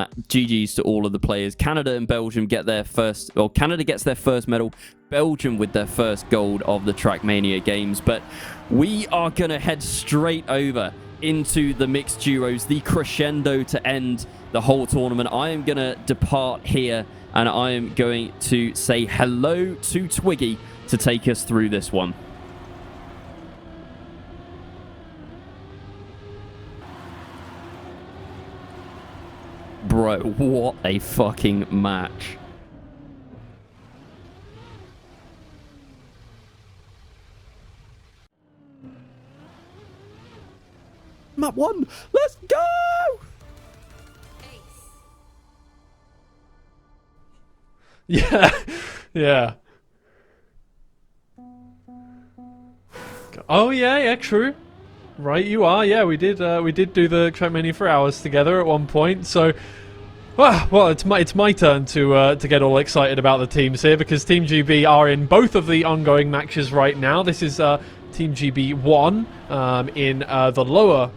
GG's to all of the players. Canada and Belgium get their first, or Canada gets their first medal. Belgium with their first gold of the Trackmania games. But we are going to head straight over into the mixed duos, the crescendo to end the whole tournament. I am going to depart here and I am going to say hello to Twiggy to take us through this one. Bro, what a fucking match. Map 1, let's go! Yeah, yeah. Oh yeah, true. Right, you are. Yeah, we did do the Trackmania for hours together at one point. So, well, it's my turn to get all excited about the teams here because Team GB are in both of the ongoing matches right now. This is Team GB 1 in the lower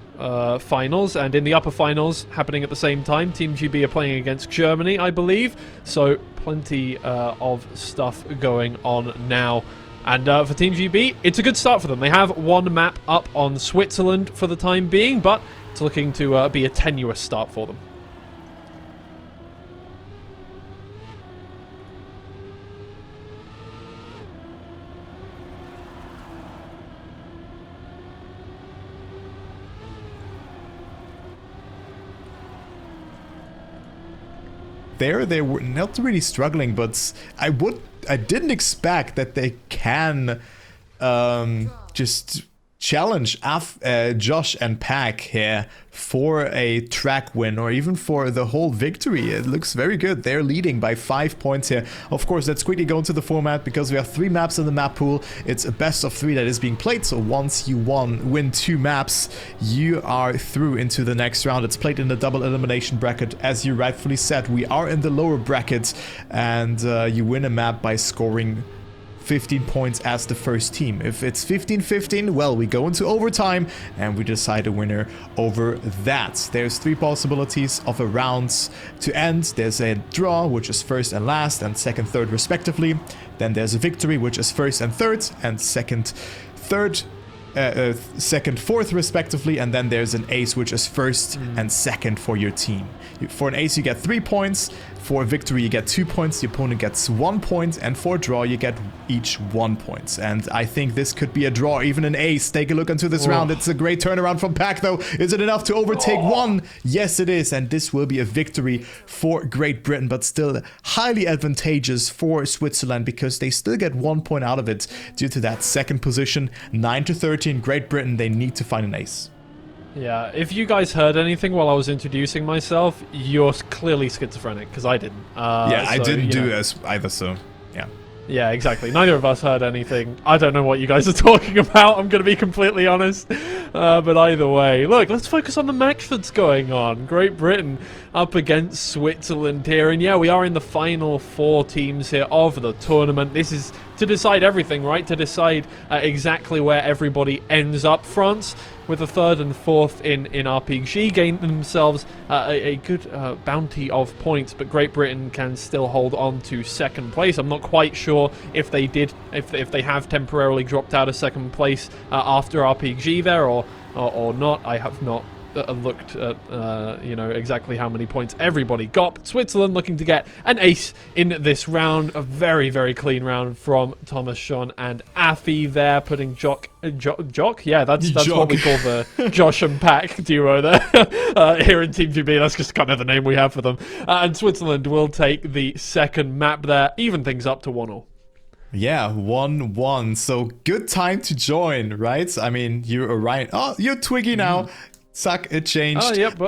finals, and in the upper finals happening at the same time. Team GB are playing against Germany, I believe. So plenty of stuff going on now. And for Team GB, it's a good start for them. They have one map up on Switzerland for the time being, but it's looking to be a tenuous start for them. They were not really struggling, but I didn't expect that they can just challenge Josh and Pack here for a track win or even for the whole victory. It looks very good. They're leading by 5 points here. Of course, let's quickly go into the format because we have 3 maps in the map pool. It's a best of 3 that is being played. So once you win 2 maps, you are through into the next round. It's played in the double elimination bracket. As you rightfully said, we are in the lower bracket, and you win a map by scoring 15 points as the first team. If it's 15-15, well, we go into overtime and we decide a winner over that. There's 3 possibilities of a rounds to end. There's a draw, which is first and last, and second, third respectively. Then there's a victory, which is first and third, and second, fourth respectively, and then there's an ace, which is first and second for your team. For an ace you get 3 points, for a victory you get 2 points, the opponent gets 1 point, and for a draw you get each 1 point. And I think this could be a draw, even an ace. Take a look into this round. It's a great turnaround from Pack though. Is it enough to overtake 1? Yes it is, and this will be a victory for Great Britain, but still highly advantageous for Switzerland because they still get 1 point out of it due to that second position. 9-13, Great Britain, they need to find an ace. Yeah, if you guys heard anything while I was introducing myself, you're clearly schizophrenic, because I didn't. Yeah, I didn't do as either, so yeah. Yeah, exactly. Neither of us heard anything. I don't know what you guys are talking about, I'm going to be completely honest. But either way, look, let's focus on the match that's going on. Great Britain up against Switzerland here. And yeah, we are in the final 4 teams here of the tournament. This is to decide everything, right? To decide exactly where everybody ends up. France, with a 3rd and 4th in RPG, gain themselves a good bounty of points, but Great Britain can still hold on to 2nd place. I'm not quite sure if they did, if they have temporarily dropped out of 2nd place after RPG there, or not. I have not looked at exactly how many points everybody got. But Switzerland looking to get an ace in this round. A very, very clean round from Thomas, Sean, and Affy there, putting Jock. Yeah, that's what we call the Josh and Pack duo there here in Team GB. That's just kind of the name we have for them. And Switzerland will take the 2nd map there, even things up to 1-1. Yeah, 1-1. So good time to join, right? I mean, you're Orion. Oh, you're Twiggy now. Suck, it changed. Oh, yep.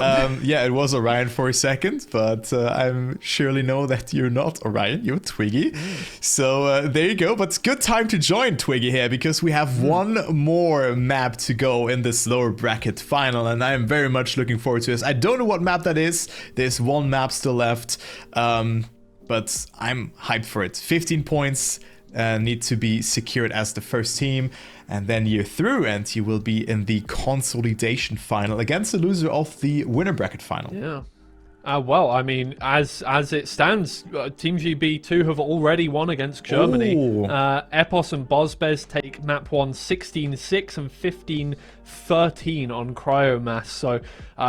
Yeah, it was Orion for a second, but I surely know that you're not Orion, you're Twiggy. So there you go. But it's good time to join Twiggy here because we have one more map to go in this lower bracket final, and I am very much looking forward to this. I don't know what map that is. There's one map still left, but I'm hyped for it. 15 points. Need to be secured as the first team, and then you're through and you will be in the consolidation final against the loser of the winner bracket final. Yeah. Well, I mean, as it stands, Team GB2 have already won against Germany. Ooh. Epos and Bozbez take map 1 16-6 and 15-13 on Cryomass. So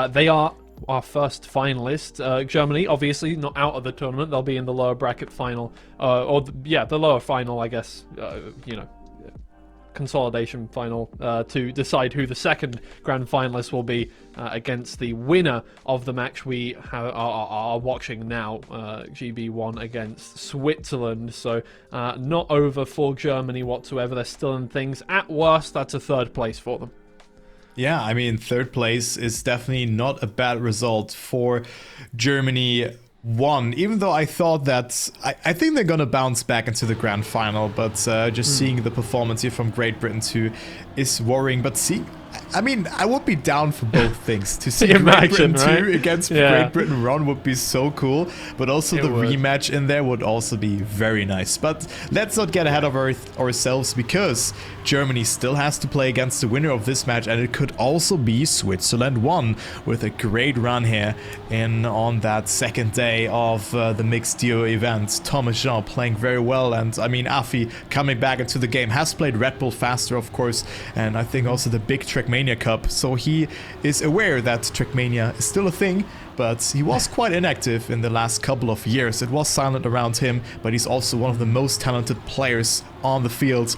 they are our first finalist. Germany, obviously, not out of the tournament. They'll be in the lower bracket final. The lower final, I guess, consolidation final to decide who the second grand finalist will be against the winner of the match we are watching now, GB1 against Switzerland. So not over for Germany whatsoever. They're still in things. At worst, that's a third place for them. Yeah, I mean, third place is definitely not a bad result for Germany. Even though I thought that I think they're gonna bounce back into the grand final, but just seeing the performance here from Great Britain too is worrying. But I mean, I would be down for both things. To see Great Britain 2 against Great Britain 1 would be so cool, but also the rematch in there would also be very nice. But let's not get ahead of ourselves, because Germany still has to play against the winner of this match, and it could also be Switzerland 1 with a great run here on that second day of the mixed duo event. Thomas Jean playing very well, and I mean, Afi coming back into the game, has played Red Bull faster, of course, and I think also the big Trackmania Cup, so he is aware that Trackmania is still a thing, but he was quite inactive in the last couple of years. It was silent around him, but he's also one of the most talented players on the field.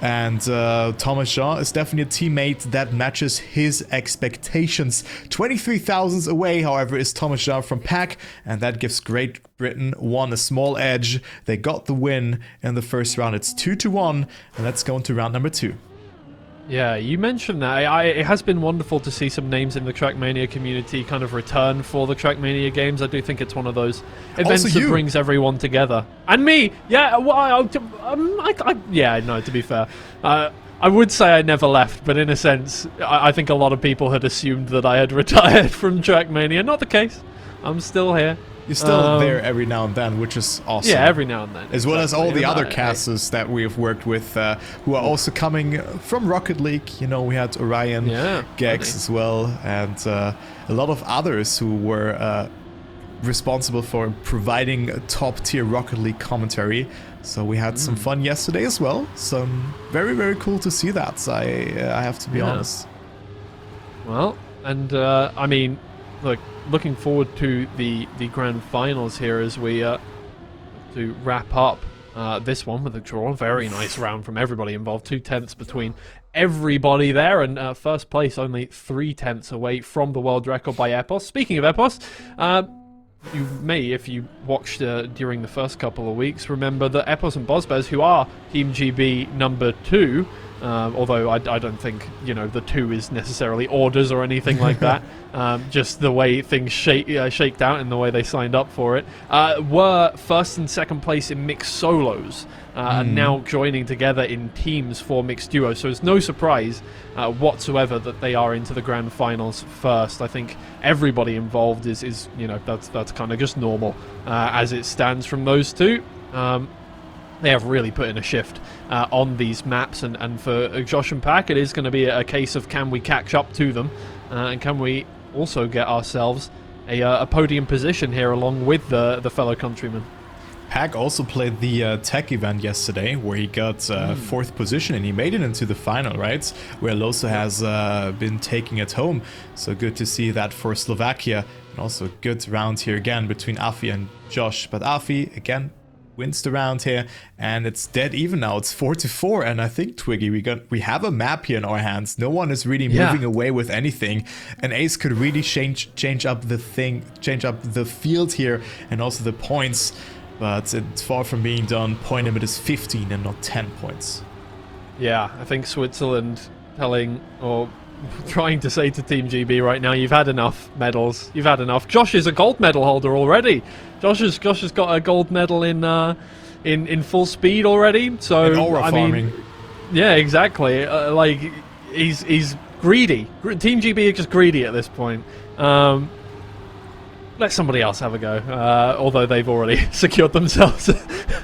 And Thomas Jean is definitely a teammate that matches his expectations. 23,000 away, however, is Thomas Jean from PAC, and that gives Great Britain 1 a small edge. They got the win in the first round. It's 2-1, and let's go into round number 2. Yeah, you mentioned that. It has been wonderful to see some names in the Trackmania community kind of return for the Trackmania games. I do think it's one of those events that brings everyone together. And me! Yeah, well, to be fair. I would say I never left, but in a sense, I think a lot of people had assumed that I had retired from Trackmania. Not the case. I'm still here. You're still there every now and then, which is awesome. Yeah, every now and then. As well as all the other casters that we have worked with, who are also coming from Rocket League. You know, we had Orion, Gex as well, and a lot of others who were responsible for providing a top-tier Rocket League commentary. So we had some fun yesterday as well. So very, very cool to see that, I have to be honest. Well, and I mean, look, looking forward to the grand finals here as we to wrap up this one with a draw. Very nice round from everybody involved. 2/10 between everybody there, and first place only 3/10 away from the world record by Epos. Speaking of Epos, you may, if you watched during the first couple of weeks, remember that Epos and Bozbez, who are Team GB number 2, although I don't think, the 2 is necessarily orders or anything like that, just the way things shaked out and the way they signed up for it, were first and second place in mixed solos, and now joining together in teams for mixed duos. So it's no surprise whatsoever that they are into the grand finals first. I think everybody involved is that's kind of just normal as it stands from those two. They have really put in a shift on these maps, and for Josh and Pack, it is going to be a case of can we catch up to them, and can we also get ourselves a podium position here along with the fellow countrymen. Pack also played the tech event yesterday, where he got 4th position, and he made it into the final, right? Where Loso has been taking it home. So good to see that for Slovakia. And also a good round here again between Afi and Josh. But Afi, again, wins the round here, and it's dead even now. It's 4-4, and I think, Twiggy, we have a map here in our hands. No one is really moving away with anything, and Ace could really change up the field here, and also the points, but it's far from being done. Point limit is 15 and not 10 points. Yeah, I think Switzerland trying to say to Team GB right now, you've had enough medals. You've had enough. Josh is a gold medal holder already. Josh has got a gold medal in full speed already. So in aura farming. Yeah, exactly. He's greedy. Team GB are just greedy at this point. Let somebody else have a go. Although they've already secured themselves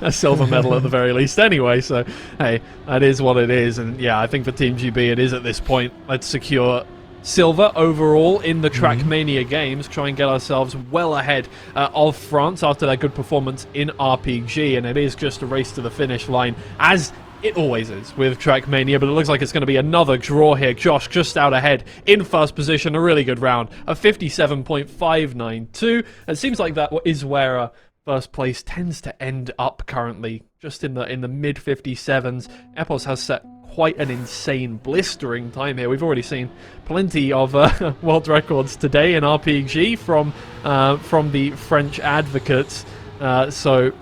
a silver medal at the very least anyway. So, hey, that is what it is. And yeah, I think for Team GB it is at this point. Let's secure silver overall in the Trackmania games, try and get ourselves well ahead of France after their good performance in RPG, and it is just a race to the finish line, as it always is with Trackmania, but it looks like it's going to be another draw here. Josh just out ahead in first position, a really good round, a 57.592. It seems like that is where first place tends to end up currently, just in the mid 57s. Epos has set quite an insane, blistering time here. We've already seen plenty of world records today in RPG from the French advocates. So,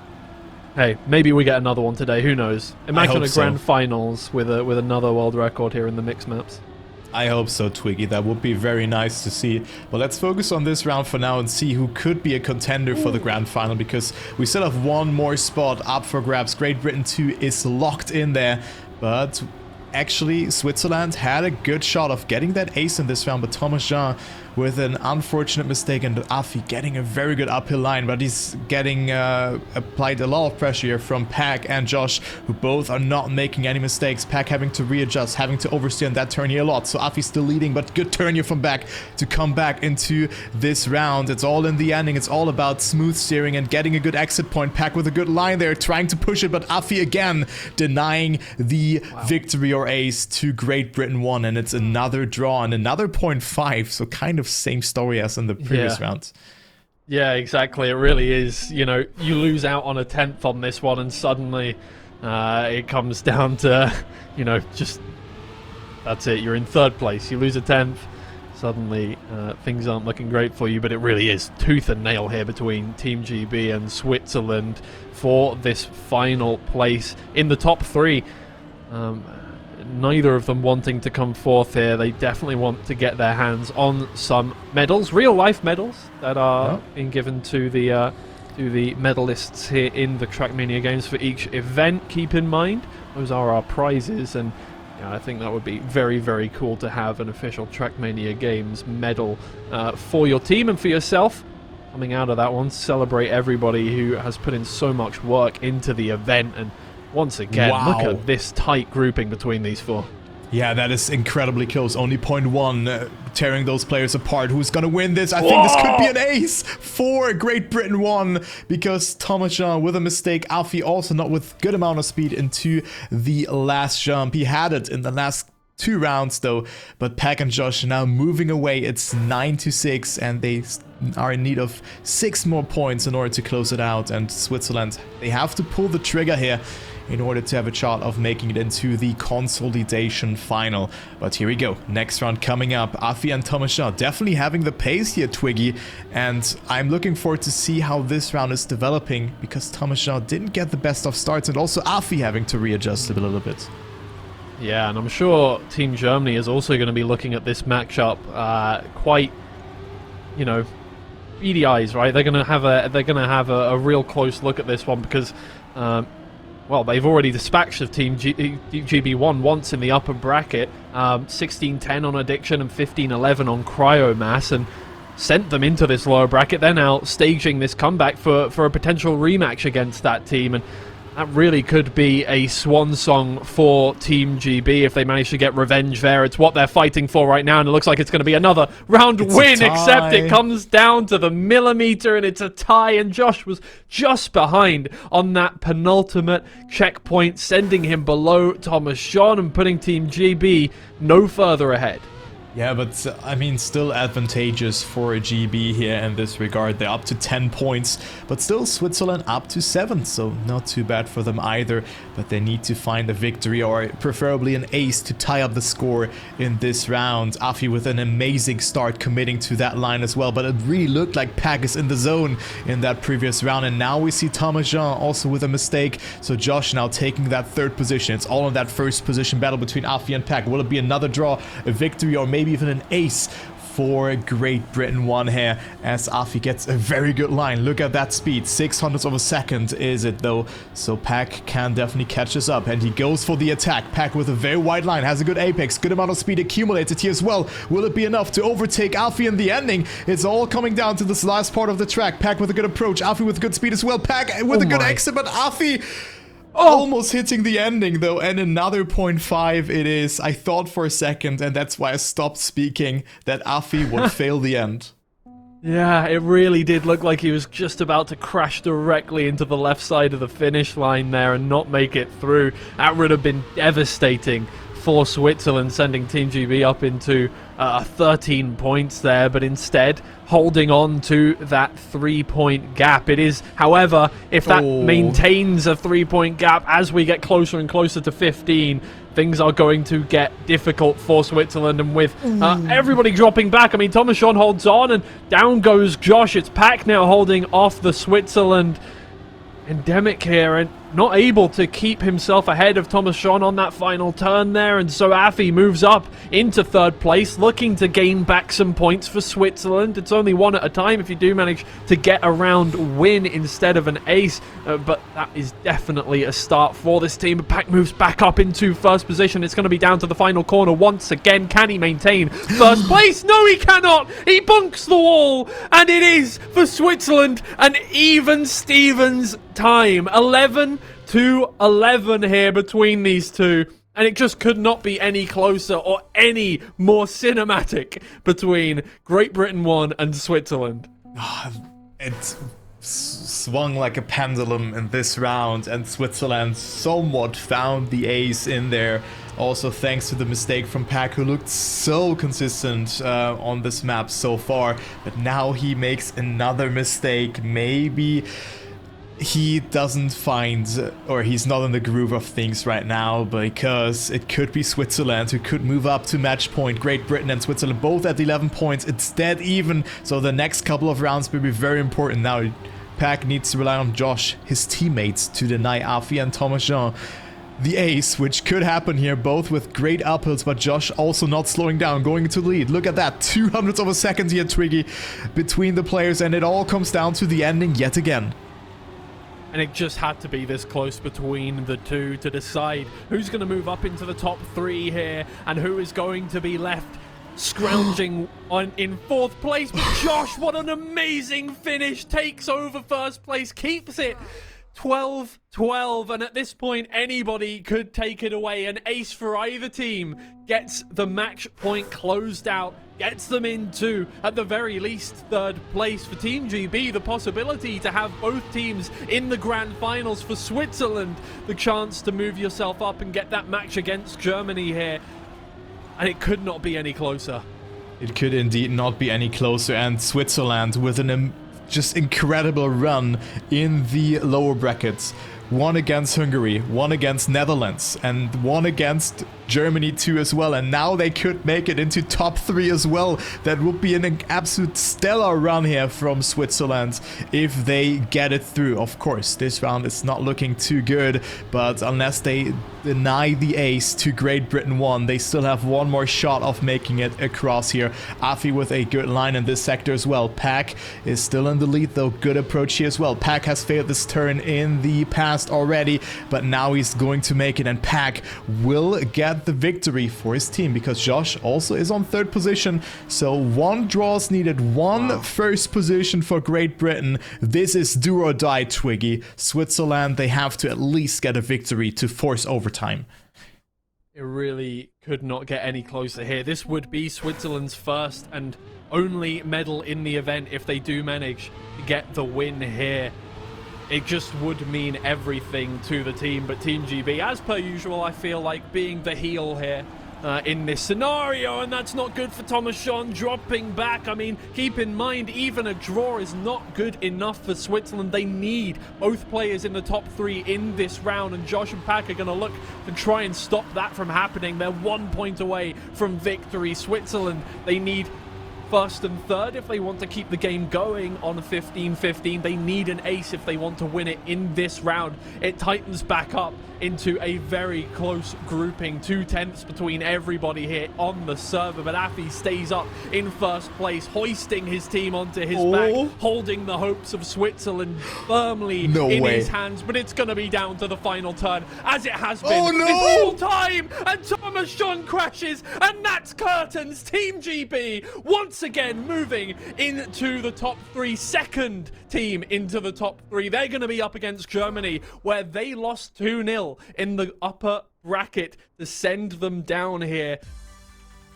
hey, maybe we get another one today. Who knows? Imagine a grand finals with another world record here in the mixed maps. I hope so, Twiggy. That would be very nice to see. But let's focus on this round for now and see who could be a contender for the grand final, because we still have one more spot up for grabs. Great Britain 2 is locked in there, but actually Switzerland had a good shot of getting that ace in this round, but Thomas Jean with an unfortunate mistake, and Afi getting a very good uphill line, but he's getting applied a lot of pressure here from Pack and Josh, who both are not making any mistakes. Pack having to readjust, having to oversteer in that turn here a lot, so Afi still leading, but good turn here from Back to come back into this round. It's all in the ending, it's all about smooth steering and getting a good exit point. Pack with a good line there, trying to push it, but Afi again denying the victory or ace to Great Britain 1, and it's another draw and another 0.5, so kind of same story as in the previous round. Yeah, exactly. It really is. You know, you lose out on a 10th on this one, and suddenly it comes down to, you know, just that's it. You're in third place. You lose a 10th. Suddenly things aren't looking great for you, but it really is tooth and nail here between Team GB and Switzerland for this final place in the top three. Neither of them wanting to come forth here. They definitely want to get their hands on some medals, real-life medals that are being given to the medalists here in the Trackmania games for each event. Keep in mind, those are our prizes, and I think that would be very, very cool to have an official Trackmania games medal for your team and for yourself. Coming out of that one, celebrate everybody who has put in so much work into the event, and once again, look at this tight grouping between these four. Yeah, that is incredibly close. Only 0.1 tearing those players apart. Who's going to win this? I think this could be an ace for Great Britain 1, because Thomas Jean with a mistake. Afi also not with good amount of speed into the last jump. He had it in the last 2 rounds though, but Pack and Josh now moving away. It's 9-6, and they are in need of 6 more points in order to close it out, and Switzerland, they have to pull the trigger here in order to have a shot of making it into the consolidation final. But here we go, next round coming up. Afi and Thomas Jean definitely having the pace here, Twiggy, and I'm looking forward to see how this round is developing, because Thomas Jean didn't get the best of starts, and also Afi having to readjust a little bit. Yeah, and I'm sure Team Germany is also going to be looking at this matchup quite, you know, beady eyes, right? They're going to have a real close look at this one, because well, they've already dispatched of Team GB1 once in the upper bracket, 16-10 on Addiction and 15-11 on Cryomass, and sent them into this lower bracket. They're now staging this comeback for a potential rematch against that team, and that really could be a swan song for Team GB if they manage to get revenge there. It's what they're fighting for right now, and it looks like it's going to be another round win, except it comes down to the millimeter, and it's a tie, and Josh was just behind on that penultimate checkpoint, sending him below Thomas Jean and putting Team GB no further ahead. Yeah, but I mean, still advantageous for GB here in this regard. They're up to 10 points, but still Switzerland up to 7, so not too bad for them either. But they need to find a victory, or preferably an ace, to tie up the score in this round. Afi with an amazing start, committing to that line as well, but it really looked like Pack is in the zone in that previous round, and now we see Thomas Jean also with a mistake. So Josh now taking that 3rd position. It's all in that 1st position battle between Afi and Pack. Will it be another draw, a victory, or maybe even an ace for Great Britain 1 here, as Afi gets a very good line. Look at that speed, 600ths of a second is it though, so Pack can definitely catch us up, and he goes for the attack. Pack with a very wide line, has a good apex, good amount of speed accumulated here as well. Will it be enough to overtake Afi in the ending? It's all coming down to this last part of the track. Pack with a good approach, Afi with good speed as well, Pack with a good exit, but Afi Almost hitting the ending though, and another 0.5 it is. I thought for a second, and that's why I stopped speaking, that Afi would fail the end. Yeah, it really did look like he was just about to crash directly into the left side of the finish line there and not make it through. That would have been devastating for Switzerland, sending Team GB up into 13 points there, but instead holding on to that 3-point gap. It is, however, if that maintains a 3-point gap as we get closer and closer to 15, things are going to get difficult for Switzerland, and with everybody dropping back, I mean, Thomas John holds on, and down goes Josh. It's Pack now holding off the Switzerland endemic here, and not able to keep himself ahead of Thomas John on that final turn there, and so Afi moves up into 3rd place, looking to gain back some points for Switzerland. It's only one at a time if you do manage to get a round win instead of an ace, but that is definitely a start for this team. But Pack moves back up into 1st position. It's going to be down to the final corner once again. Can he maintain 1st place? No, he cannot. He bunks the wall, and it is for Switzerland an even Stevens time. 11-11 here between these two, and it just could not be any closer or any more cinematic between Great Britain 1 and Switzerland. It swung like a pendulum in this round, and Switzerland somewhat found the ace in there. Also thanks to the mistake from Pack, who looked so consistent on this map so far, but now he makes another mistake. Maybe he doesn't find, or he's not in the groove of things right now, because it could be Switzerland who could move up to match point. Great Britain and Switzerland both at 11 points. It's dead even, so the next couple of rounds will be very important. Now Pack needs to rely on Josh, his teammates, to deny Afi and Thomas Jean the ace, which could happen here, both with great uphills, but Josh also not slowing down, going into the lead. Look at that, 200ths of a second here, Twiggy, between the players, and it all comes down to the ending yet again. And it just had to be this close between the two to decide who's going to move up into the top 3 here and who is going to be left scrounging in 4th place. But Josh, what an amazing finish, takes over 1st place, keeps it 12-12, and at this point anybody could take it away. An ace for either team gets the match point closed out, gets them into, at the very least, 3rd place. For Team GB, the possibility to have both teams in the grand finals. For Switzerland, the chance to move yourself up and get that match against Germany here, and it could not be any closer. It could indeed not be any closer, and Switzerland with an just incredible run in the lower brackets. One against Hungary, one against Netherlands, and one against Germany too as well, and now they could make it into top 3 as well. That would be an absolute stellar run here from Switzerland if they get it through. Of course, this round is not looking too good, but unless they deny the ace to Great Britain 1, they still have one more shot of making it across here. Afi with a good line in this sector as well. Pack is still in the lead though, good approach here as well. Pack has failed this turn in the past already, but now he's going to make it, and Pack will get the victory for his team, because Josh also is on 3rd position. So 1 draw is needed, 1 1st position for Great Britain. This is do or die, Twiggy. Switzerland, they have to at least get a victory to force overtime. It really could not get any closer here. This would be Switzerland's 1st and only medal in the event if they do manage to get the win here. It just would mean everything to the team, but Team GB, as per usual, I feel like being the heel here in this scenario, and that's not good for Thomas John, dropping back. I mean, keep in mind, even a draw is not good enough for Switzerland. They need both players in the top 3 in this round, and Josh and Pack are going to look to try and stop that from happening. They're 1 point away from victory. Switzerland, they need 1st and 3rd if they want to keep the game going on 15-15. They need an ace if they want to win it in this round. It tightens back up into a very close grouping, 2/10 between everybody here on the server, but Afi stays up in 1st place, hoisting his team onto his back, holding the hopes of Switzerland firmly in his hands. But it's going to be down to the final turn, as it has been this whole time, and Thomas John crashes, and that's curtains. Team GB once once again moving into the top 3, second team into the top 3. They're going to be up against Germany, where they lost 2-0 in the upper bracket to send them down here.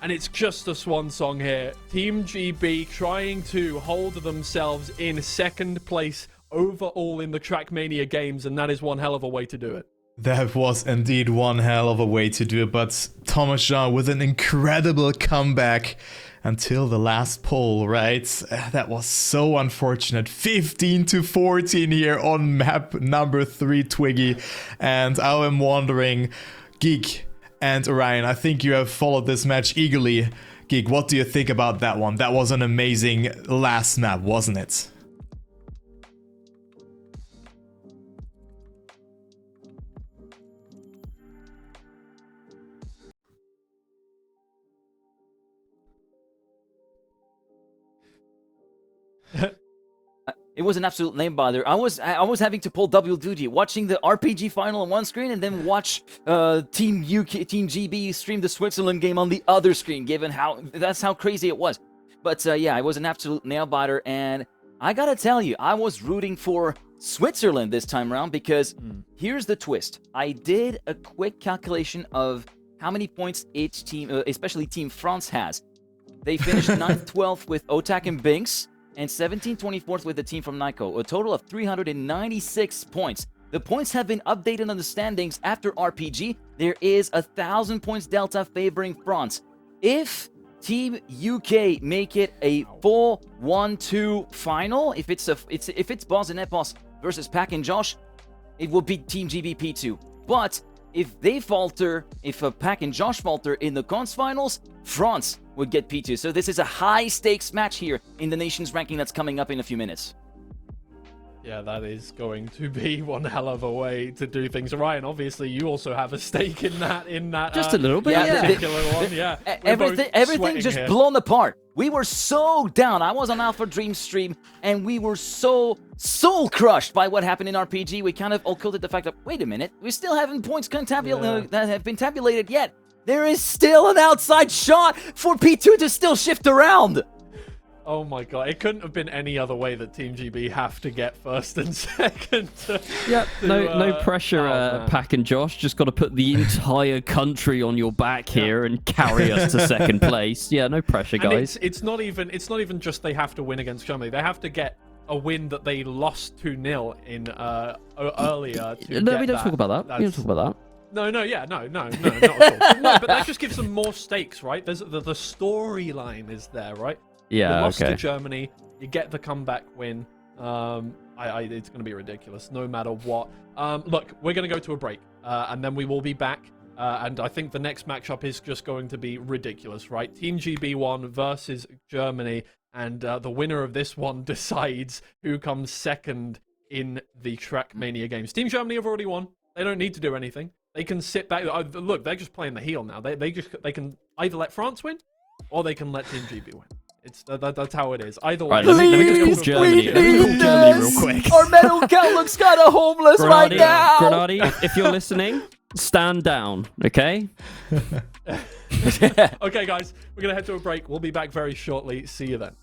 And it's just a swan song here. Team GB trying to hold themselves in second place overall in the Trackmania games, and that is one hell of a way to do it. That was indeed one hell of a way to do it, but Thomas Jean with an incredible comeback until the last poll, right? That was so unfortunate. 15-14 here on map number 3, Twiggy. And I am wondering, Geek and Orion, I think you have followed this match eagerly. Geek, what do you think about that one? That was an amazing last map, wasn't it? It was an absolute name bother. I was having to pull double duty, watching the RPG final on one screen and then watch Team GB stream the Switzerland game on the other screen. Given that's how crazy it was. But yeah, it was an absolute nail biter, and I gotta tell you, I was rooting for Switzerland this time around because here's the twist. I did a quick calculation of how many points each team, especially Team France, has. They finished 9th, 12th with Otak and Binks, and 17th, 24th with the team from Nyko, a total of 396 points. The points have been updated on the standings after RPG. There is 1,000 points delta favoring France. If Team UK make it a full 1-2 final, if it's Boz and Epos versus Pack and Josh, it will be Team GBP2. But if they falter, if Pack and Josh falter in the cons finals, France would get P2. So this is a high-stakes match here in the nation's ranking that's coming up in a few minutes. Yeah, that is going to be one hell of a way to do things. Ryan, obviously, you also have a stake in that. Just a little bit, yeah. Particular one. Yeah, everything just here. blown apart. We were so down. I was on Alpha Dream stream, and we were so soul crushed by what happened in RPG. We kind of occulted the fact that, wait a minute, we still haven't points that have been tabulated yet. There is still an outside shot for P2 to still shift around. Oh my god, it couldn't have been any other way that Team GB have to get first and second. No pressure, Pack and Josh. Just got to put the entire country on your back here and carry us to second place. Yeah, no pressure, guys. And it's not even just they have to win against Germany. They have to get a win that they lost 2-0 in earlier. No, we don't talk about that. We don't talk about that. No, not at all. No, but that just gives them more stakes, right? There's the storyline is there, right? Yeah, you lost okay. to Germany, you get the comeback win. It's going to be ridiculous, no matter what. Look, we're going to go to a break, and then we will be back. And I think the next matchup is just going to be ridiculous, right? Team GB1 versus Germany, and the winner of this one decides who comes second in the Trackmania games. Team Germany have already won. They don't need to do anything. They can sit back. Look, they're just playing the heel now. They can either let France win, or they can let Team GB win. That's how it is. Either way. Right, let me just call Germany. Let me call Germany real quick. Our medal count looks kind of homeless right now. Grenadi, if you're listening, stand down, okay? Okay, guys, we're going to head to a break. We'll be back very shortly. See you then.